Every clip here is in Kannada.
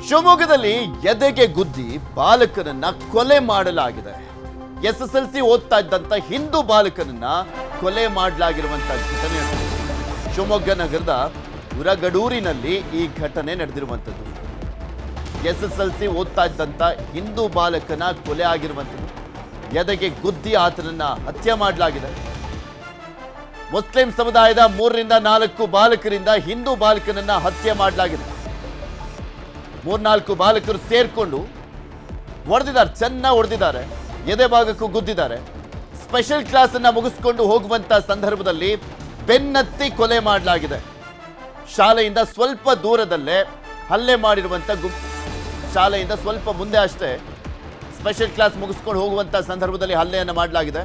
ಶಿವಮೊಗ್ಗದಲ್ಲಿ ಎದೆಗೆ ಗುದ್ದಿ ಬಾಲಕನನ್ನ ಕೊಲೆ ಮಾಡಲಾಗಿದೆ. ಎಸ್ಎಸ್ಎಲ್ಸಿ ಓದ್ತಾ ಇದ್ದಂತ ಹಿಂದೂ ಬಾಲಕನನ್ನ ಕೊಲೆ ಮಾಡಲಾಗಿರುವಂತಹ ಘಟನೆ ಶಿವಮೊಗ್ಗ ನಗರದ ಉರಗಡೂರಿನಲ್ಲಿ ಈ ಘಟನೆ ನಡೆದಿರುವಂಥದ್ದು. ಎಸ್ಎಸ್ಎಲ್ಸಿ ಓದ್ತಾ ಇದ್ದಂತ ಹಿಂದೂ ಬಾಲಕನ ಕೊಲೆ ಆಗಿರುವಂಥದ್ದು. ಎದೆಗೆ ಗುದ್ದಿ ಆತನನ್ನ ಹತ್ಯೆ ಮಾಡಲಾಗಿದೆ. ಮುಸ್ಲಿಂ ಸಮುದಾಯದ 3 ರಿಂದ 4 ಬಾಲಕರಿಂದ ಹಿಂದೂ ಬಾಲಕನನ್ನ ಹತ್ಯೆ ಮಾಡಲಾಗಿದೆ. 3-4 ಬಾಲಕರು ಸೇರ್ಕೊಂಡು ಹೊಡೆದಿದ್ದಾರೆ, ಚೆನ್ನಾಗಿ ಹೊಡೆದಿದ್ದಾರೆ, ಎದೆ ಭಾಗಕ್ಕೂ ಗುದ್ದಿದ್ದಾರೆ. ಸ್ಪೆಷಲ್ ಕ್ಲಾಸ್ ಅನ್ನ ಮುಗಿಸ್ಕೊಂಡು ಹೋಗುವಂತ ಸಂದರ್ಭದಲ್ಲಿ ಬೆನ್ನತ್ತಿ ಕೊಲೆ ಮಾಡಲಾಗಿದೆ. ಶಾಲೆಯಿಂದ ಸ್ವಲ್ಪ ದೂರದಲ್ಲೇ ಹಲ್ಲೆ ಮಾಡಿರುವಂತ ಗುಂಪು. ಶಾಲೆಯಿಂದ ಸ್ವಲ್ಪ ಮುಂದೆ ಅಷ್ಟೇ ಸ್ಪೆಷಲ್ ಕ್ಲಾಸ್ ಮುಗಿಸ್ಕೊಂಡು ಹೋಗುವಂತ ಸಂದರ್ಭದಲ್ಲಿ ಹಲ್ಲೆಯನ್ನು ಮಾಡಲಾಗಿದೆ.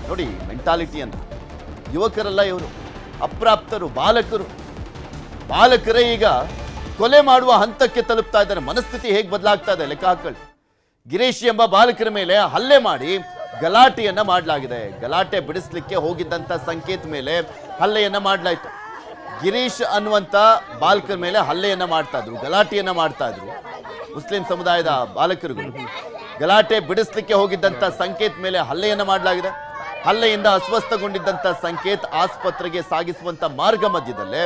ನೋಡಿ ಮೆಂಟಾಲಿಟಿಯನ್ನು. ಯುವಕರಲ್ಲ ಇವರು, ಅಪ್ರಾಪ್ತರು, ಬಾಲಕರೇ ಈಗ ಕೊಲೆ ಮಾಡುವ ಹಂತಕ್ಕೆ ತಲುಪ್ತಾ ಇದ್ದಾರೆ. ಮನಸ್ಥಿತಿ ಹೇಗೆ ಬದಲಾಗ್ತಾ ಇದೆ ಲೆಕ್ಕ ಹಾಕೊಳ್ಳಿ. ಗಿರೀಶ್ ಎಂಬ ಬಾಲಕರ ಮೇಲೆ ಹಲ್ಲೆ ಮಾಡಿ ಗಲಾಟೆಯನ್ನ ಮಾಡಲಾಗಿದೆ. ಗಲಾಟೆ ಬಿಡಿಸ್ಲಿಕ್ಕೆ ಹೋಗಿದ್ದಂತ ಸಂಕೇತ ಮೇಲೆ ಹಲ್ಲೆಯನ್ನ ಮಾಡಲಾಯಿತು. ಗಿರೀಶ್ ಅನ್ನುವಂತ ಬಾಲಕರ ಮೇಲೆ ಹಲ್ಲೆಯನ್ನ ಮಾಡ್ತಾ ಇದ್ರು, ಗಲಾಟೆಯನ್ನ ಮಾಡ್ತಾ ಇದ್ರು ಮುಸ್ಲಿಂ ಸಮುದಾಯದ ಬಾಲಕರುಗಳು. ಗಲಾಟೆ ಬಿಡಿಸ್ಲಿಕ್ಕೆ ಹೋಗಿದ್ದಂತ ಸಂಕೇತ ಮೇಲೆ ಹಲ್ಲೆಯನ್ನ ಮಾಡಲಾಗಿದೆ. ಹಲ್ಲೆಯಿಂದ ಅಸ್ವಸ್ಥಗೊಂಡಿದ್ದಂತ ಸಂಕೇತ್ ಆಸ್ಪತ್ರೆಗೆ ಸಾಗಿಸುವಂತ ಮಾರ್ಗ ಮಧ್ಯದಲ್ಲೇ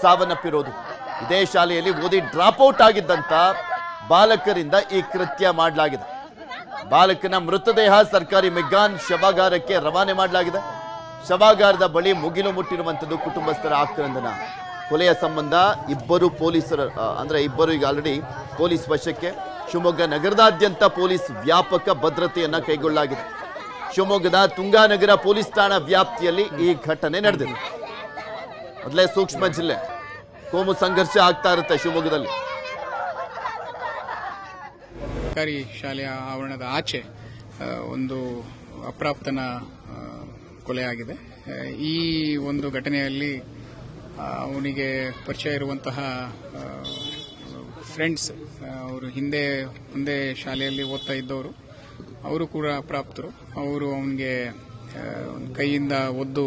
ಸಾವನ್ನಪ್ಪಿರೋದು. ಇದೇ ಶಾಲೆಯಲ್ಲಿ ಓದಿ ಡ್ರಾಪ್ ಔಟ್ ಆಗಿದ್ದಂತ ಬಾಲಕರಿಂದ ಈ ಕೃತ್ಯ ಮಾಡಲಾಗಿದೆ. ಬಾಲಕನ ಮೃತದೇಹ ಸರ್ಕಾರಿ ಮೆಗ್ಗಾನ್ ಶವಾಗಾರಕ್ಕೆ ರವಾನೆ ಮಾಡಲಾಗಿದೆ. ಶವಾಗಾರದ ಬಳಿ ಮುಗಿಲು ಮುಟ್ಟಿರುವಂಥದ್ದು ಕುಟುಂಬಸ್ಥರ ಆಕ್ರಂದನ. ಕೊಲೆಯ ಸಂಬಂಧ ಇಬ್ಬರು ಪೊಲೀಸರ ಇಬ್ಬರು ಈಗ ಆಲ್ರೆಡಿ ಪೊಲೀಸ್ ವಶಕ್ಕೆ. ಶಿವಮೊಗ್ಗ ನಗರದಾದ್ಯಂತ ಪೊಲೀಸ್ ವ್ಯಾಪಕ ಭದ್ರತೆಯನ್ನ ಕೈಗೊಳ್ಳಲಾಗಿದೆ. ಶಿವಮೊಗ್ಗದ ತುಂಗಾನಗರ ಪೊಲೀಸ್ ಠಾಣಾ ವ್ಯಾಪ್ತಿಯಲ್ಲಿ ಈ ಘಟನೆ ನಡೆದಿದೆ. ಮೊದಲೇ ಸೂಕ್ಷ್ಮ ಜಿಲ್ಲೆ, ಕೋಮು ಸಂಘರ್ಷ ಆಗ್ತಾ ಇರುತ್ತೆ ಶಿವಮೊಗ್ಗದಲ್ಲಿ. ಸರ್ಕಾರಿ ಶಾಲೆಯ ಆವರಣದ ಆಚೆ ಒಂದು ಅಪ್ರಾಪ್ತನ ಕೊಲೆಯಾಗಿದೆ. ಈ ಒಂದು ಘಟನೆಯಲ್ಲಿ ಅವನಿಗೆ ಪರಿಚಯ ಇರುವಂತಹ ಫ್ರೆಂಡ್ಸ್, ಅವರು ಒಂದೇ ಶಾಲೆಯಲ್ಲಿ ಓದ್ತಾ ಇದ್ದವರು, ಅವರು ಕೂಡ ಅಪ್ರಾಪ್ತರು. ಅವರು ಅವನಿಗೆ ಕೈಯಿಂದ ಒದ್ದು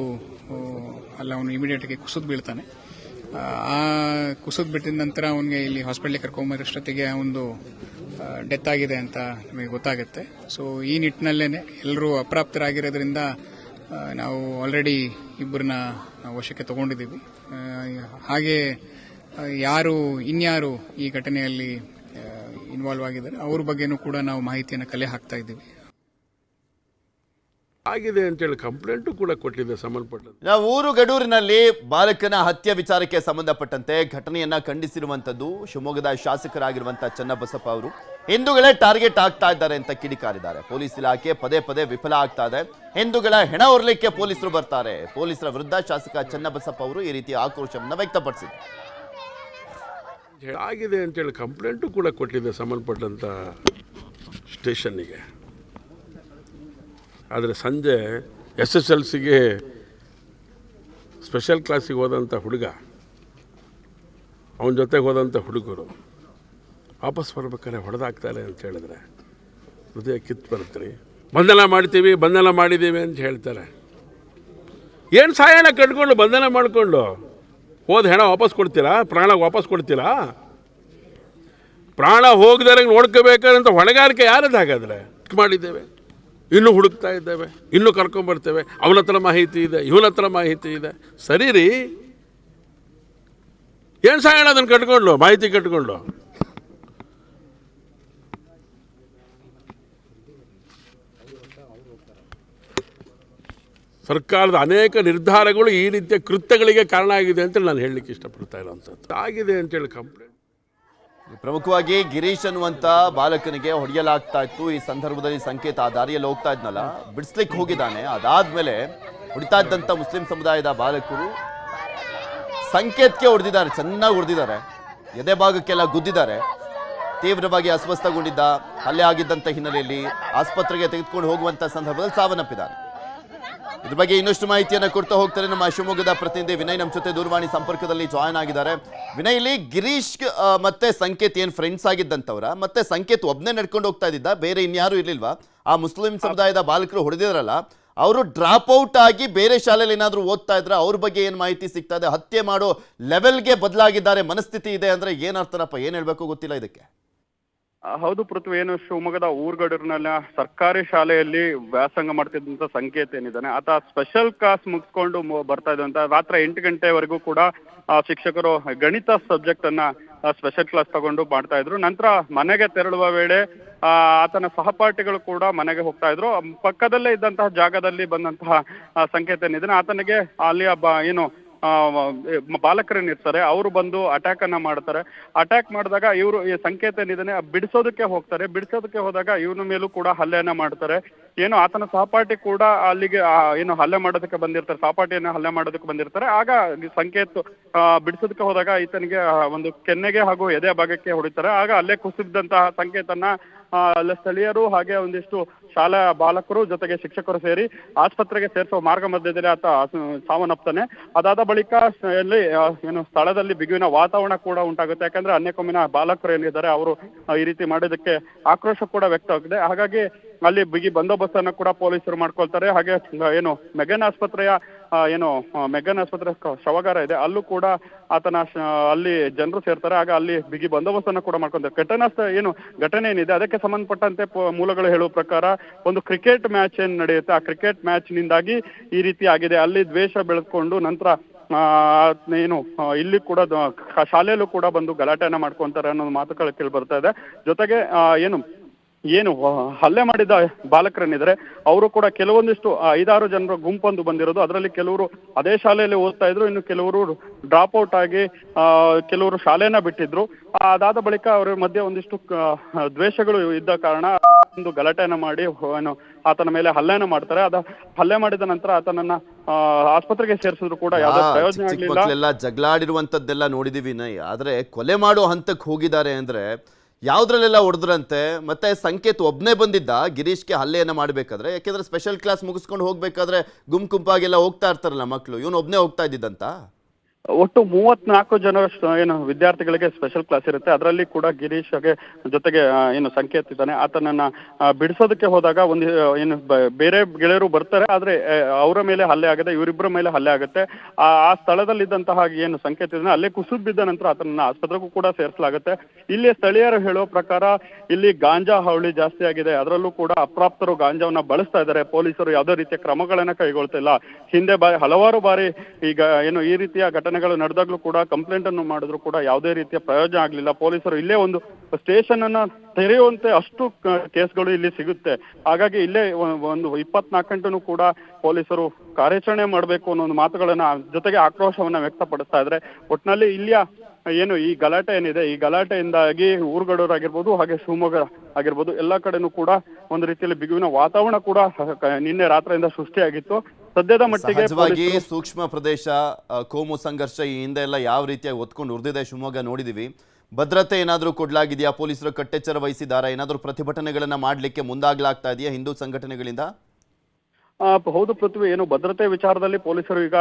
ಅವನು ಇಮಿಡಿಯೇಟ್ಗೆ ಕುಸಿದು ಬೀಳ್ತಾನೆ. ಆ ಕುಸಿದು ಬಿಟ್ಟಿದ ನಂತರ ಅವನಿಗೆ ಇಲ್ಲಿ ಹಾಸ್ಪಿಟ್ಲಿಗೆ ಕರ್ಕೊಂಬರೋಷ್ಟೊತ್ತಿಗೆ ಒಂದು ಡೆತ್ ಆಗಿದೆ ಅಂತ ನಮಗೆ ಗೊತ್ತಾಗುತ್ತೆ. ಸೊ ಈ ನಿಟ್ಟಿನಲ್ಲೇನೆ ಎಲ್ಲರೂ ಅಪ್ರಾಪ್ತರಾಗಿರೋದ್ರಿಂದ ನಾವು ಆಲ್ರೆಡಿ ಇಬ್ಬರನ್ನ ವಶಕ್ಕೆ ತಗೊಂಡಿದ್ದೀವಿ. ಹಾಗೆ ಇನ್ಯಾರು ಈ ಘಟನೆಯಲ್ಲಿ ಇನ್ವಾಲ್ವ್ ಆಗಿದ್ದಾರೆ ಅವ್ರ ಬಗ್ಗೆನೂ ಕೂಡ ನಾವು ಮಾಹಿತಿಯನ್ನು ಕಲೆ ಹಾಕ್ತಾ ಇದ್ದೀವಿ. ಆಗಿದೆ ಅಂತೇಳಿ ಕಂಪ್ಲೇಂಟು ಕೂಡ ಕೊಟ್ಟಿದೆ ಸಂಬಂಧಪಟ್ಟಂತೆ. ನಾವು ಊರುಗಡೂರಿನಲ್ಲಿ ಬಾಲಕನ ಹತ್ಯೆ ವಿಚಾರಕ್ಕೆ ಸಂಬಂಧಪಟ್ಟಂತೆ ಘಟನೆಯನ್ನ ಖಂಡಿಸಿರುವಂತದ್ದು ಶಿವಮೊಗ್ಗದ ಶಾಸಕರಾಗಿರುವಂತಹ ಚನ್ನಬಸಪ್ಪ ಅವರು ಹಿಂದೂಗಳೇ ಟಾರ್ಗೆಟ್ ಆಗ್ತಾ ಇದ್ದಾರೆ ಅಂತ ಕಿಡಿಕಾರಿದ್ದಾರೆ. ಪೊಲೀಸ್ ಇಲಾಖೆ ಪದೇ ಪದೇ ವಿಫಲ ಆಗ್ತಾ ಇದೆ. ಹಿಂದೂಗಳ ಹೆಣ ಹೊರಲಿಕ್ಕೆ ಪೊಲೀಸರು ಬರ್ತಾರೆ. ಪೊಲೀಸರ ವಿರುದ್ಧ ಶಾಸಕ ಚನ್ನಬಸಪ್ಪ ಅವರು ಈ ರೀತಿಯ ಆಕ್ರೋಶವನ್ನು ವ್ಯಕ್ತಪಡಿಸಿದ್ದಾರೆ. ಆಗಿದೆ ಅಂತೇಳಿ ಕಂಪ್ಲೇಂಟು ಕೂಡ ಕೊಟ್ಟಿದೆ ಸಂಬಂಧಪಟ್ಟಂಥ ಸ್ಟೇಷನ್ನಿಗೆ. ಆದರೆ ಸಂಜೆ SSLCಗೆ ಸ್ಪೆಷಲ್ ಕ್ಲಾಸಿಗೆ ಹೋದಂಥ ಹುಡುಗ, ಅವನ ಜೊತೆಗೆ ಹೋದಂಥ ಹುಡುಗರು ವಾಪಸ್ ಬರ್ಬೇಕಾದ್ರೆ ಹೊಡೆದಾಕ್ತಾರೆ ಅಂತ ಹೇಳಿದ್ರೆ ಹೃದಯ ಕಿತ್ತು ಬರುತ್ತೆ. ಬಂಧನ ಮಾಡಿದ್ದೀವಿ ಅಂತ ಹೇಳ್ತಾರೆ. ಏನು ಸಹಾಯನ ಕಟ್ಕೊಂಡು ಬಂಧನ ಮಾಡಿಕೊಂಡು ಹೋದ ಹೆಣ ವಾಪಸ್ ಕೊಡ್ತೀರಾ? ಪ್ರಾಣ ವಾಪಸ್ ಕೊಡ್ತೀರಾ? ಪ್ರಾಣ ಹೋಗದಾಗ ನೋಡ್ಕೋಬೇಕಾದಂಥ ಹೊಣೆಗಾರಿಕೆ ಯಾರದ್ದು? ಹಾಗಾದರೆ ಮಾಡಿದ್ದೇವೆ, ಇನ್ನೂ ಹುಡುಕ್ತಾ ಇದ್ದೇವೆ, ಇನ್ನೂ ಕರ್ಕೊಂಬರ್ತೇವೆ. ಅವನ ಹತ್ರ ಮಾಹಿತಿ ಇದೆ, ಇವನ ಹತ್ರ ಮಾಹಿತಿ ಇದೆ. ಸರಿ ರೀ, ಏನು ಸಾಯೋಣ ಅದನ್ನು ಕಟ್ಕೊಂಡು, ಮಾಹಿತಿ ಕಟ್ಕೊಂಡು? ಸರ್ಕಾರದ ಅನೇಕ ನಿರ್ಧಾರಗಳು ಈ ರೀತಿಯ ಕೃತ್ಯಗಳಿಗೆ ಕಾರಣ ಆಗಿದೆ ಅಂತ ನಾನು ಹೇಳಲಿಕ್ಕೆ ಇಷ್ಟಪಡ್ತಾ ಇರೋಂಥದ್ದು. ಆಗಿದೆ ಅಂತೇಳಿ ಕಂಪ್ಲೇಂಟ್. ಪ್ರಮುಖವಾಗಿ ಗಿರೀಶ್ ಅನ್ನುವಂತ ಬಾಲಕನಿಗೆ ಹೊಡೆಯಲಾಗ್ತಾ ಇತ್ತು. ಈ ಸಂದರ್ಭದಲ್ಲಿ ಸಂಕೇತ ಆ ದಾರಿಯಲ್ಲಿ ಹೋಗ್ತಾ ಇದ್ನಲ್ಲ, ಬಿಡಿಸ್ಲಿಕ್ಕೆ ಹೋಗಿದ್ದಾನೆ. ಅದಾದ್ಮೇಲೆ ಹೊಡಿತಾ ಇದ್ದಂತ ಮುಸ್ಲಿಂ ಸಮುದಾಯದ ಬಾಲಕರು ಸಂಕೇತಕ್ಕೆ ಹೊಡೆದಿದ್ದಾರೆ, ಚೆನ್ನಾಗಿ ಹೊಡೆದಿದ್ದಾರೆ, ಎದೆ ಭಾಗಕ್ಕೆಲ್ಲ ಗುದ್ದಿದ್ದಾರೆ. ತೀವ್ರವಾಗಿ ಅಸ್ವಸ್ಥಗೊಂಡಿದ್ದ, ಹಲ್ಲೆ ಆಗಿದ್ದಂಥ ಹಿನ್ನೆಲೆಯಲ್ಲಿ ಆಸ್ಪತ್ರೆಗೆ ತೆಗೆದುಕೊಂಡು ಹೋಗುವಂತ ಸಂದರ್ಭದಲ್ಲಿ ಸಾವನ್ನಪ್ಪಿದ್ದಾರೆ. ಇದ್ರ ಬಗ್ಗೆ ಇನ್ನಷ್ಟು ಮಾಹಿತಿಯನ್ನು ಕೊಡ್ತಾ ಹೋಗ್ತಾರೆ ನಮ್ಮ ಶಿವಮೊಗ್ಗದ ಪ್ರತಿನಿಧಿ ವಿನಯ್. ನಮ್ಮ ಜೊತೆ ದೂರವಾಣಿ ಸಂಪರ್ಕದಲ್ಲಿ ಜಾಯ್ನ್ ಆಗಿದ್ದಾರೆ. ವಿನಯ್, ಇಲ್ಲಿ ಗಿರೀಶ್ ಮತ್ತೆ ಸಂಕೇತ್ ಏನು ಫ್ರೆಂಡ್ಸ್ ಆಗಿದ್ದಂಥವ್ರ? ಮತ್ತೆ ಸಂಕೇತ್ ಒಬ್ಬನೇ ನಡ್ಕೊಂಡು ಹೋಗ್ತಾ ಇದ್ದಿದ್ದ, ಬೇರೆ ಇನ್ಯಾರು ಇರ್ಲಿಲ್ವಾ? ಆ ಮುಸ್ಲಿಂ ಸಮುದಾಯದ ಬಾಲಕರು ಹೊಡೆದಿದ್ರಲ್ಲ, ಅವರು ಡ್ರಾಪ್ ಔಟ್ ಆಗಿ ಬೇರೆ ಶಾಲೆಯಲ್ಲಿ ಏನಾದರೂ ಓದ್ತಾ ಇದ್ರ? ಅವ್ರ ಬಗ್ಗೆ ಏನು ಮಾಹಿತಿ ಸಿಗ್ತಾ ಇದೆ? ಹತ್ಯೆ ಮಾಡೋ ಲೆವೆಲ್ಗೆ ಬದಲಾಗಿದ್ದಾರೆ, ಮನಸ್ಥಿತಿ ಇದೆ ಅಂದ್ರೆ ಏನರ್ಥನಪ್ಪ? ಏನು ಹೇಳಬೇಕು ಗೊತ್ತಿಲ್ಲ ಇದಕ್ಕೆ. ಹೌದು ಪೃಥ್ವಿ, ಏನು ಶಿವಮೊಗ್ಗದ ಊರ್ಗಡೂರಿನ ಸರ್ಕಾರಿ ಶಾಲೆಯಲ್ಲಿ ವ್ಯಾಸಂಗ ಮಾಡ್ತಿದ್ದಂತ ಸಂಕೇತ ಏನಿದ್ದಾನೆ ಆತ ಸ್ಪೆಷಲ್ ಕ್ಲಾಸ್ ಮುಗಿಸ್ಕೊಂಡು ಬರ್ತಾ ಇದ್ದಂತ ರಾತ್ರಿ 8 ಗಂಟೆವರೆಗೂ ಕೂಡ ಶಿಕ್ಷಕರು ಗಣಿತ ಸಬ್ಜೆಕ್ಟ್ ಅನ್ನ ಸ್ಪೆಷಲ್ ಕ್ಲಾಸ್ ತಗೊಂಡು ಮಾಡ್ತಾ ಇದ್ರು. ನಂತರ ಮನೆಗೆ ತೆರಳುವ ವೇಳೆ ಆತನ ಸಹಪಾಠಿಗಳು ಕೂಡ ಮನೆಗೆ ಹೋಗ್ತಾ ಇದ್ರು. ಪಕ್ಕದಲ್ಲೇ ಇದ್ದಂತಹ ಜಾಗದಲ್ಲಿ ಬಂದಂತಹ ಸಂಕೇತ ಏನಿದೆ ಆತನಿಗೆ ಅಲ್ಲಿಯ ಏನು ಬಾಲಕರೇನಿರ್ತಾರೆ ಅವರು ಬಂದು ಅಟ್ಯಾಕ್ ಅನ್ನ ಮಾಡ್ತಾರೆ. ಅಟ್ಯಾಕ್ ಮಾಡಿದಾಗ ಇವರು ಈ ಸಂಕೇತ ಏನಿದ್ದಾನೆ ಬಿಡಿಸೋದಕ್ಕೆ ಹೋಗ್ತಾರೆ. ಬಿಡಿಸೋದಕ್ಕೆ ಹೋದಾಗ ಇವನ ಮೇಲೂ ಕೂಡ ಹಲ್ಲೆಯನ್ನ ಮಾಡ್ತಾರೆ. ಏನು ಆತನ ಸಹಪಾಠಿ ಕೂಡ ಅಲ್ಲಿಗೆ ಏನು ಹಲ್ಲೆ ಮಾಡೋದಕ್ಕೆ ಬಂದಿರ್ತಾರೆ, ಸಹಪಾಠಿಯನ್ನ ಹಲ್ಲೆ ಮಾಡೋದಕ್ಕೆ ಬಂದಿರ್ತಾರೆ. ಆಗ ಸಂಕೇತ ಬಿಡಿಸೋದಕ್ಕೆ ಹೋದಾಗ ಈತನಿಗೆ ಒಂದು ಕೆನ್ನೆಗೆ ಹಾಗೂ ಎದೆ ಭಾಗಕ್ಕೆ ಹೊಡಿತಾರೆ. ಆಗ ಅಲ್ಲೇ ಕುಸಿದಂತಹ ಸಂಕೇತನ ಅಲ್ಲ ಸ್ಥಳೀಯರು ಹಾಗೆ ಒಂದಿಷ್ಟು ಶಾಲಾ ಬಾಲಕರು ಜೊತೆಗೆ ಶಿಕ್ಷಕರು ಸೇರಿ ಆಸ್ಪತ್ರೆಗೆ ಸೇರಿಸುವ ಮಾರ್ಗ ಮಧ್ಯದಲ್ಲಿ ಆತ ಸಾವನ್ನಪ್ತಾನೆ. ಅದಾದ ಬಳಿಕ ಏನು ಸ್ಥಳದಲ್ಲಿ ಬಿಗುವಿನ ವಾತಾವರಣ ಕೂಡ ಉಂಟಾಗುತ್ತೆ. ಯಾಕಂದ್ರೆ ಅನ್ಯಕೊಮ್ಮಿನ ಬಾಲಕರು ಏನಿದ್ದಾರೆ ಅವರು ಈ ರೀತಿ ಮಾಡೋದಕ್ಕೆ ಆಕ್ರೋಶ ಕೂಡ ವ್ಯಕ್ತವಾಗಿದೆ. ಹಾಗಾಗಿ ಅಲ್ಲಿ ಬಿಗಿ ಬಂದೋಬಸ್ತನ್ನು ಕೂಡ ಪೊಲೀಸರು ಮಾಡ್ಕೊಳ್ತಾರೆ. ಹಾಗೆ ಏನು ಮೆಗನ್ ಆಸ್ಪತ್ರೆಯ ಶವಗಾರ ಇದೆ, ಅಲ್ಲೂ ಕೂಡ ಆತನ ಅಲ್ಲಿ ಜನರು ಸೇರ್ತಾರೆ. ಆಗ ಅಲ್ಲಿ ಬಿಗಿ ಬಂದೋಬಸ್ತನ್ನು ಕೂಡ ಮಾಡ್ಕೊಂತಾರೆ. ಘಟನೆ ಏನಿದೆ ಅದಕ್ಕೆ ಸಂಬಂಧಪಟ್ಟಂತೆ ಮೂಲಗಳು ಹೇಳುವ ಪ್ರಕಾರ ಒಂದು ಕ್ರಿಕೆಟ್ ಮ್ಯಾಚ್ ಏನ್ ನಡೆಯುತ್ತೆ, ಆ ಕ್ರಿಕೆಟ್ ಮ್ಯಾಚ್ ನಿಂದಾಗಿ ಈ ರೀತಿ ಆಗಿದೆ. ಅಲ್ಲಿ ದ್ವೇಷ ಬೆಳೆದುಕೊಂಡು ನಂತರ ಏನು ಇಲ್ಲಿ ಕೂಡ ಶಾಲೆಯಲ್ಲೂ ಕೂಡ ಬಂದು ಗಲಾಟೆಯನ್ನ ಮಾಡ್ಕೊಂತಾರೆ ಅನ್ನೋ ಮಾತುಗಳು ಕೇಳಿ ಬರ್ತಾ ಇದೆ. ಜೊತೆಗೆ ಏನು ಹಲ್ಲೆ ಮಾಡಿದ ಬಾಲಕರನ್ನಿದ್ದಾರೆ ಅವರು ಕೂಡ ಕೆಲವೊಂದಿಷ್ಟು 5-6 ಜನರ ಗುಂಪೊಂದು ಬಂದಿರೋದು. ಅದರಲ್ಲಿ ಕೆಲವರು ಅದೇ ಶಾಲೆಯಲ್ಲಿ ಓದ್ತಾ ಇದ್ರು, ಇನ್ನು ಕೆಲವರು ಡ್ರಾಪ್ ಔಟ್ ಆಗಿ ಕೆಲವರು ಶಾಲೆಯನ್ನ ಬಿಟ್ಟಿದ್ರು. ಅದಾದ ಬಳಿಕ ಅವರ ಮಧ್ಯೆ ಒಂದಿಷ್ಟು ದ್ವೇಷಗಳು ಇದ್ದ ಕಾರಣ ಒಂದು ಗಲಾಟೆಯನ್ನ ಮಾಡಿ ಆತನ ಮೇಲೆ ಹಲ್ಲೆಯನ್ನ ಮಾಡ್ತಾರೆ. ಹಲ್ಲೆ ಮಾಡಿದ ನಂತರ ಆತನನ್ನ ಆಸ್ಪತ್ರೆಗೆ ಸೇರಿಸಿದ್ರು ಕೂಡ ಯಾವುದೇ ಪ್ರಯೋಜನ ಆಗಲಿಲ್ಲ. ಜಗಳಾಡಿರುವಂತದ್ದೆಲ್ಲ ನೋಡಿದೀವಿ ನೈ, ಆದ್ರೆ ಕೊಲೆ ಮಾಡೋ ಹಂತಕ್ಕೆ ಹೋಗಿದ್ದಾರೆ ಅಂದ್ರೆ ಯಾವ್ದ್ರಲ್ಲೆಲ್ಲ ಹೊಡೆದ್ರಂತೆ. ಮತ್ತೆ ಸಂಕೇತ್ ಒಬ್ನೇ ಬಂದಿದ್ದ ಗಿರೀಶ್ಗೆ ಹಲ್ಲೆಯನ್ನ ಮಾಡ್ಬೇಕಾದ್ರೆ, ಯಾಕೆಂದ್ರೆ ಸ್ಪೆಷಲ್ ಕ್ಲಾಸ್ ಮುಗಿಸ್ಕೊಂಡು ಹೋಗ್ಬೇಕಾದ್ರೆ ಗುಂಪಾಗೆಲ್ಲ ಹೋಗ್ತಾ ಇರ್ತಾರಲ್ಲ ಮಕ್ಕಳು, ಇವನು ಒಬ್ನೇ ಹೋಗ್ತಾ ಇದ್ದಿದ್ದಂತ. ಒಟ್ಟು 34 ಜನ ಏನು ವಿದ್ಯಾರ್ಥಿಗಳಿಗೆ ಸ್ಪೆಷಲ್ ಕ್ಲಾಸ್ ಇರುತ್ತೆ. ಅದರಲ್ಲಿ ಕೂಡ ಗಿರೀಶ್ ಜೊತೆಗೆ ಏನು ಸಂಕೇತ್ ಇದ್ದಾನೆ, ಆತನನ್ನ ಬಿಡಿಸೋದಕ್ಕೆ ಹೋದಾಗ ಒಂದು ಏನು ಬೇರೆ ಗೆಳೆಯರು ಬರ್ತಾರೆ. ಆದ್ರೆ ಅವರ ಮೇಲೆ ಹಲ್ಲೆ ಆಗುತ್ತೆ, ಇವರಿಬ್ಬರ ಮೇಲೆ ಹಲ್ಲೆ ಆಗುತ್ತೆ. ಆ ಸ್ಥಳದಲ್ಲಿದ್ದಂತಹ ಏನು ಸಂಕೇತ ಇದ್ದಾನೆ ಅಲ್ಲೇ ಕುಸಿದು ಬಿದ್ದ ನಂತರ ಆತನನ್ನ ಆಸ್ಪತ್ರೆಗೂ ಕೂಡ ಸೇರಿಸಲಾಗುತ್ತೆ. ಇಲ್ಲಿ ಸ್ಥಳೀಯರು ಹೇಳೋ ಪ್ರಕಾರ ಇಲ್ಲಿ ಗಾಂಜಾ ಹಾವಳಿ ಜಾಸ್ತಿ ಆಗಿದೆ, ಅದರಲ್ಲೂ ಕೂಡ ಅಪ್ರಾಪ್ತರು ಗಾಂಜಾವನ್ನ ಬಳಸ್ತಾ ಇದ್ದಾರೆ. ಪೊಲೀಸರು ಯಾವುದೇ ರೀತಿಯ ಕ್ರಮಗಳನ್ನ ಕೈಗೊಳ್ತಿಲ್ಲ. ಹಿಂದೆ ಹಲವಾರು ಬಾರಿ ಈಗ ಏನು ಈ ರೀತಿಯ ಘಟನೆಗಳು ನಡೆದಾಗ್ಲೂ ಕೂಡ ಕಂಪ್ಲೇಂಟ್ ಅನ್ನು ಮಾಡಿದ್ರು ಕೂಡ ಯಾವುದೇ ರೀತಿಯ ಪ್ರಯೋಜನ ಆಗ್ಲಿಲ್ಲ. ಪೊಲೀಸರು ಇಲ್ಲೇ ಒಂದು ಸ್ಟೇಷನ್ ಅನ್ನ ತೆರೆಯುವಂತೆ ಅಷ್ಟು ಕೇಸ್ಗಳು ಇಲ್ಲಿ ಸಿಗುತ್ತೆ. ಹಾಗಾಗಿ ಇಲ್ಲೇ ಒಂದು 24 ಗಂಟೆನೂ ಕೂಡ ಪೊಲೀಸರು ಕಾರ್ಯಾಚರಣೆ ಮಾಡಬೇಕು ಅನ್ನೋ ಒಂದು ಮಾತುಗಳನ್ನ ಜೊತೆಗೆ ಆಕ್ರೋಶವನ್ನ ವ್ಯಕ್ತಪಡಿಸ್ತಾ ಇದ್ರೆ. ಒಟ್ಟಿನಲ್ಲಿ ಇಲ್ಲಿಯ ಏನು ಈ ಗಲಾಟೆ ಏನಿದೆ, ಈ ಗಲಾಟೆಯಿಂದಾಗಿ ಊರುಗಡೂರು ಆಗಿರ್ಬೋದು ಹಾಗೆ ಶಿವಮೊಗ್ಗ ಆಗಿರ್ಬೋದು ಎಲ್ಲಾ ಕಡೆನೂ ಕೂಡ ಒಂದು ರೀತಿಯಲ್ಲಿ ಬಿಗುವಿನ ವಾತಾವರಣ ಕೂಡ ನಿನ್ನೆ ರಾತ್ರಿಯಿಂದ ಸೃಷ್ಟಿಯಾಗಿತ್ತು. ಸದ್ಯದ ಮಟ್ಟಿಗೆ ಸೂಕ್ಷ್ಮ ಪ್ರದೇಶ, ಕೋಮು ಸಂಘರ್ಷ ಈ ಹಿಂದೆ ಎಲ್ಲ ಯಾವ ರೀತಿಯಾಗಿ ಒತ್ಕೊಂಡು ಉರಿದಿದೆ ಶಿವಮೊಗ್ಗ ನೋಡಿದೀವಿ. ಭದ್ರತೆ ಏನಾದರೂ ಕೊಡ್ಲಾಗಿದೆಯಾ? ಪೊಲೀಸರು ಕಟ್ಟೆಚ್ಚರ ವಹಿಸಿದಾರಾ? ಏನಾದರೂ ಪ್ರತಿಭಟನೆಗಳನ್ನ ಮಾಡ್ಲಿಕ್ಕೆ ಮುಂದಾಗ್ಲಾಗ್ತಾ ಇದೆಯಾ ಹಿಂದೂ ಸಂಘಟನೆಗಳಿಂದ? ಹೌದು ಪೃಥ್ವಿ, ಏನು ಭದ್ರತೆ ವಿಚಾರದಲ್ಲಿ ಪೊಲೀಸರು ಈಗ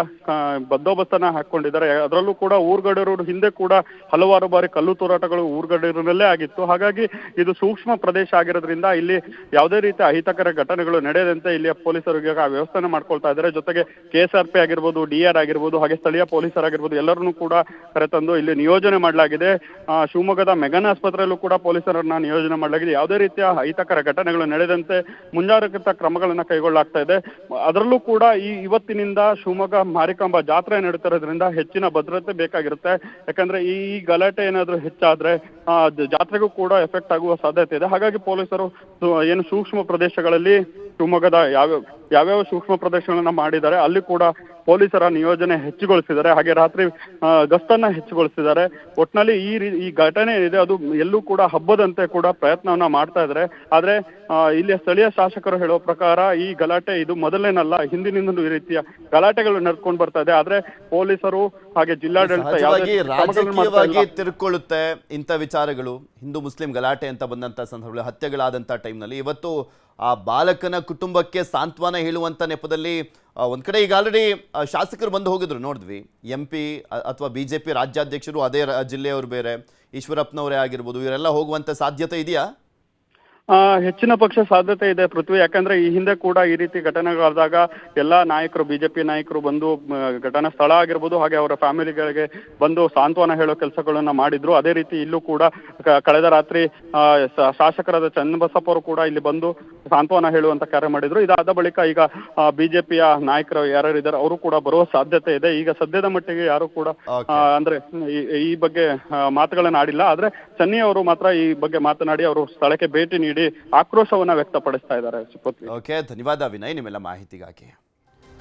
ಬಂದೋಬಸ್ತನ್ನ ಹಾಕೊಂಡಿದ್ದಾರೆ. ಅದರಲ್ಲೂ ಕೂಡ ಊರುಗಡೂರು ಹಿಂದೆ ಕೂಡ ಹಲವಾರು ಬಾರಿ ಕಲ್ಲು ತೂರಾಟಗಳು ಊರುಗಡೂರಿನಲ್ಲೇ ಆಗಿತ್ತು. ಹಾಗಾಗಿ ಇದು ಸೂಕ್ಷ್ಮ ಪ್ರದೇಶ ಆಗಿರೋದ್ರಿಂದ ಇಲ್ಲಿ ಯಾವುದೇ ರೀತಿಯ ಅಹಿತಕರ ಘಟನೆಗಳು ನಡೆಯದಂತೆ ಇಲ್ಲಿ ಪೊಲೀಸರು ಈಗ ವ್ಯವಸ್ಥೆ ಮಾಡ್ಕೊಳ್ತಾ ಇದ್ದಾರೆ. ಜೊತೆಗೆ KSRP ಆಗಿರ್ಬೋದು, DR ಆಗಿರ್ಬೋದು ಹಾಗೆ ಸ್ಥಳೀಯ ಪೊಲೀಸರಾಗಿರ್ಬೋದು ಎಲ್ಲರನ್ನೂ ಕೂಡ ಕರೆತಂದು ಇಲ್ಲಿ ನಿಯೋಜನೆ ಮಾಡಲಾಗಿದೆ. ಶಿವಮೊಗ್ಗದ ಮೆಗನ್ ಆಸ್ಪತ್ರೆಯಲ್ಲೂ ಕೂಡ ಪೊಲೀಸರನ್ನ ನಿಯೋಜನೆ ಮಾಡಲಾಗಿದೆ. ಯಾವುದೇ ರೀತಿಯ ಅಹಿತಕರ ಘಟನೆಗಳು ನಡೆದಂತೆ ಮುಂಜಾಗ್ರತಾ ಕ್ರಮಗಳನ್ನ ಕೈಗೊಳ್ಳಲಾಗ್ತಾ ಇದೆ. ಅದರಲ್ಲೂ ಕೂಡ ಇವತ್ತಿನಿಂದ ಶಿವಮೊಗ್ಗ ಮಾರಿಕಾಂಬಾ ಜಾತ್ರೆ ನಡೀತಿರೋದ್ರಿಂದ ಹೆಚ್ಚಿನ ಭದ್ರತೆ ಬೇಕಾಗಿರುತ್ತೆ. ಯಾಕಂದ್ರೆ ಈ ಗಲಾಟೆ ಏನಾದ್ರೂ ಹೆಚ್ಚಾದ್ರೆ ಜಾತ್ರೆಗೂ ಕೂಡ ಎಫೆಕ್ಟ್ ಆಗುವ ಸಾಧ್ಯತೆ ಇದೆ. ಹಾಗಾಗಿ ಪೊಲೀಸರು ಏನು ಸೂಕ್ಷ್ಮ ಪ್ರದೇಶಗಳಲ್ಲಿ ಶಿವಮೊಗ್ಗದ ಯಾವ್ಯಾವ ಸೂಕ್ಷ್ಮ ಪ್ರದೇಶಗಳನ್ನ ಮಾಡಿದ್ದಾರೆ ಅಲ್ಲಿ ಕೂಡ ಪೊಲೀಸರ ನಿಯೋಜನೆ ಹೆಚ್ಚುಗೊಳಿಸಿದ್ದಾರೆ. ಹಾಗೆ ರಾತ್ರಿ ಗಸ್ತನ್ನ ಹೆಚ್ಚುಗೊಳಿಸಿದ್ದಾರೆ. ಒಟ್ನಲ್ಲಿ ಈ ಘಟನೆ ಏನಿದೆ ಅದು ಎಲ್ಲೂ ಕೂಡ ಹಬ್ಬದಂತೆ ಕೂಡ ಪ್ರಯತ್ನವನ್ನ ಮಾಡ್ತಾ ಇದ್ದಾರೆ. ಆದ್ರೆ ಇಲ್ಲಿಯ ಸ್ಥಳೀಯ ಶಾಸಕರು ಹೇಳುವ ಪ್ರಕಾರ ಈ ಗಲಾಟೆ ಇದು ಮೊದಲೇನಲ್ಲ, ಹಿಂದಿನಿಂದಲೂ ಈ ರೀತಿಯ ಗಲಾಟೆಗಳು ನಡ್ಕೊಂಡು ಬರ್ತಾ ಇದೆ. ಆದ್ರೆ ಪೊಲೀಸರು ಹಾಗೆ ಜಿಲ್ಲಾಡಳಿತ ರಾಜಕೀಯವಾಗಿ ತಿರ್ಕೊಳ್ಳುತ್ತೆ ಇಂಥ ವಿಚಾರಗಳು. ಹಿಂದೂ ಮುಸ್ಲಿಂ ಗಲಾಟೆ ಅಂತ ಬಂದಂತ ಸಂದರ್ಭದಲ್ಲಿ, ಹತ್ಯೆಗಳಾದಂಥ ಟೈಮ್ನಲ್ಲಿ ಇವತ್ತು ಆ ಬಾಲಕನ ಕುಟುಂಬಕ್ಕೆ ಸಾಂತ್ವನ ಹೇಳುವಂಥ ನೆಪದಲ್ಲಿ ಒಂದು ಕಡೆ ಈಗ ಆಲ್ರೆಡಿ ಶಾಸಕರು ಬಂದು ಹೋಗಿದ್ರು, ನೋಡಿದ್ವಿ. MP ಅಥವಾ BJP ರಾಜ್ಯಾಧ್ಯಕ್ಷರು ಅದೇ ಜಿಲ್ಲೆಯವರು ಬೇರೆ, ಈಶ್ವರಪ್ಪನವರೇ ಆಗಿರ್ಬೋದು, ಇವರೆಲ್ಲ ಹೋಗುವಂಥ ಸಾಧ್ಯತೆ ಇದೆಯಾ? ಹೆಚ್ಚಿನ ಪಕ್ಷ ಸಾಧ್ಯತೆ ಇದೆ ಪೃಥ್ವಿ. ಯಾಕಂದ್ರೆ ಈ ಹಿಂದೆ ಕೂಡ ಈ ರೀತಿ ಘಟನೆಗಳಾದಾಗ ಎಲ್ಲಾ ನಾಯಕರು, ಬಿಜೆಪಿ ನಾಯಕರು ಬಂದು ಘಟನಾ ಸ್ಥಳ ಆಗಿರ್ಬೋದು, ಹಾಗೆ ಅವರ ಫ್ಯಾಮಿಲಿಗಳಿಗೆ ಬಂದು ಸಾಂತ್ವನ ಹೇಳೋ ಕೆಲಸಗಳನ್ನ ಮಾಡಿದ್ರು. ಅದೇ ರೀತಿ ಇಲ್ಲೂ ಕೂಡ ಕಳೆದ ರಾತ್ರಿ ಶಾಸಕರಾದ ಚನ್ನಬಸಪ್ಪ ಅವರು ಕೂಡ ಇಲ್ಲಿ ಬಂದು ಸಾಂತ್ವನ ಹೇಳುವಂತ ಕಾರ್ಯ ಮಾಡಿದ್ರು. ಇದಾದ ಬಳಿಕ ಈಗ ಬಿಜೆಪಿಯ ನಾಯಕರು ಯಾರ್ಯಾರಿದ್ದಾರೆ ಅವರು ಕೂಡ ಬರುವ ಸಾಧ್ಯತೆ ಇದೆ. ಈಗ ಸದ್ಯದ ಮಟ್ಟಿಗೆ ಯಾರು ಕೂಡ ಅಂದ್ರೆ ಈ ಬಗ್ಗೆ ಮಾತುಗಳನ್ನ ಆಡಿಲ್ಲ. ಆದ್ರೆ ಚನ್ನಿ ಅವರು ಮಾತ್ರ ಈ ಬಗ್ಗೆ ಮಾತನಾಡಿ ಅವರು ಸ್ಥಳಕ್ಕೆ ಭೇಟಿ ನೀಡಿ ಆಕ್ರೋಶವನ್ನ ವ್ಯಕ್ತಪಡಿಸ್ತಾ ಇದ್ದಾರೆ. ಓಕೆ, ಧನ್ಯವಾದ ವಿನಯ್ ನಿಮ್ಮೆಲ್ಲ ಮಾಹಿತಿಗಾಗಿ.